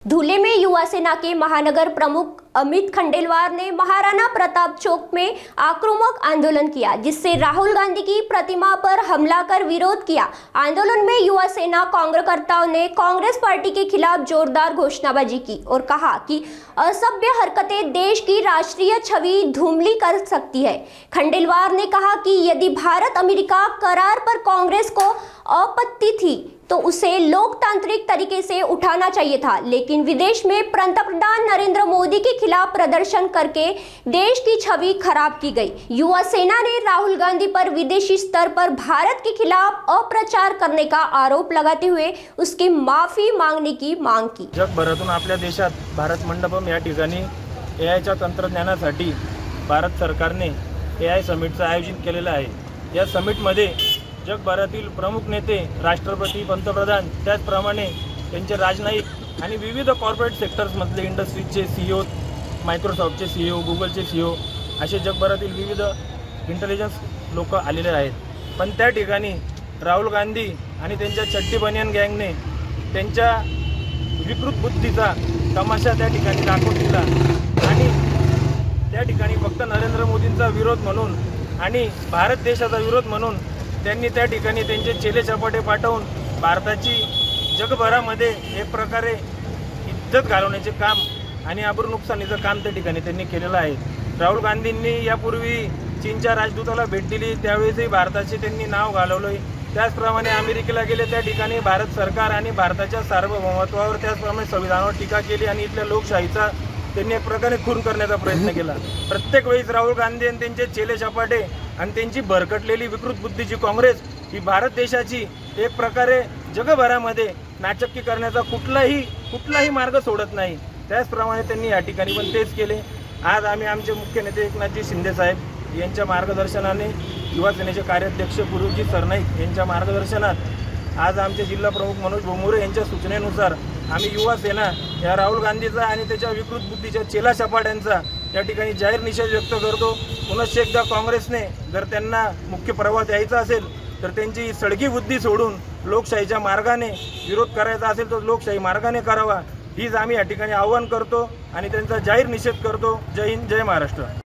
धुले में युवा सेना के महानगर प्रमुख अमित खंडेलवाल ने महाराणा प्रताप चौक में आक्रामक आंदोलन किया, जिससे राहुल गांधी की प्रतिमा पर हमला कर विरोध किया। आंदोलन में युवा सेना कार्यकर्ताओं ने कांग्रेस पार्टी के खिलाफ जोरदार घोषणाबाजी की और कहा कि असभ्य हरकतें देश की राष्ट्रीय छवि धूमिल कर सकती है। खंडेलवाल ने कहा कि यदि भारत अमेरिका करार पर कांग्रेस को आपत्ति थी तो उसे लोकतांत्रिक तरीके से उठाना चाहिए था, लेकिन विदेश में पंतप्रधान नरेंद्र मोदी के खिलाफ प्रदर्शन करके देश की छवि खराब की गई। युवा सेना ने राहुल गांधी पर विदेशी स्तर पर भारत के खिलाफ अप्रचार करने का आरोप लगाते हुए उसकी माफी मांगने की मांग की। जगभरातून आपल्या देशात भारत मंडपम या ठिकाणी एआयच्या तंत्रज्ञानासाठी भारत सरकारने एआय समिटचं आयोजन केलेलं आहे। या समिटमध्ये जगभरातील प्रमुख नेते, राष्ट्रपती, पंतप्रधान, त्याचप्रमाणे त्यांचे राजनयिक आणि विविध कॉर्पोरेट सेक्टर्समधले इंडस्ट्रीजचे सीईओ, मायक्रोसॉफ्टचे सीईओ, गूगलचे सीईओ असे जगभरातील विविध इंटेलिजन्स लोक आलेले आहेत। पण त्या ठिकाणी राहुल गांधी आणि त्यांच्या चड्डी बनियन गँगने त्यांच्या विकृत बुद्धीचा तमाशा त्या ठिकाणी दाखवून दिला आणि त्या ठिकाणी फक्त नरेंद्र मोदींचा विरोध म्हणून आणि भारत देशाचा विरोध म्हणून त्यांनी त्या ठिकाणी त्यांचे चेले चपाटे पाठवून भारताची जगभरामध्ये एक प्रकारे इज्जत घालवण्याचे काम आणि आबरू नुकसानीचं काम त्या ठिकाणी त्यांनी केलेलं आहे। राहुल गांधींनी यापूर्वी चीनच्या राजदूताला भेट दिली, त्यावेळेसही भारताचे त्यांनी नाव घालवलं। त्याचप्रमाणे अमेरिकेला गेले, त्या ठिकाणी भारत सरकार आणि भारताच्या सार्वभौमत्वावर, त्याचप्रमाणे संविधानावर टीका केली आणि इथल्या लोकशाहीचा त्यांनी एक प्रकारे खून करण्याचा प्रयत्न केला। प्रत्येक वेळेस राहुल गांधी आणि त्यांचे चेले चपाटे आणि त्यांची भरकटलेली विकृत बुद्धीची काँग्रेस ही भारत देशाची एक प्रकारे जगभरामध्ये नाचक्की करण्याचा कुठलाही मार्ग सोडत नाही। त्याचप्रमाणे त्यांनी या ठिकाणी पण तेच केले। आज आम्ही आमचे मुख्य नेते एकनाथजी शिंदे साहेब यांच्या मार्गदर्शनाने, युवा सेनेचे कार्याध्यक्ष गुरुजी सरनाईक यांच्या मार्गदर्शनात आज आमचे जिल्हा प्रमुख मनोज बोमुरे यांच्या सूचनेनुसार आम्ही युवा सेना या राहुल गांधीचा आणि त्याच्या विकृत बुद्धीच्या चेला चपाट्यांचा या ठिकाणी जाहीर निषेध व्यक्त करतो। पुनश्च एकदा काँग्रेसने जर त्यांना मुख्य प्रवाहात यायचं असेल तर त्यांची सडकी बुद्धी सोडून लोकशाहीच्या मार्गाने विरोध करायचा असेल तर लोकशाही मार्गाने करावा, हीच आम्ही या ठिकाणी आव्हान करतो आणि त्यांचा जाहीर निषेध करतो। जय हिंद, जय महाराष्ट्र।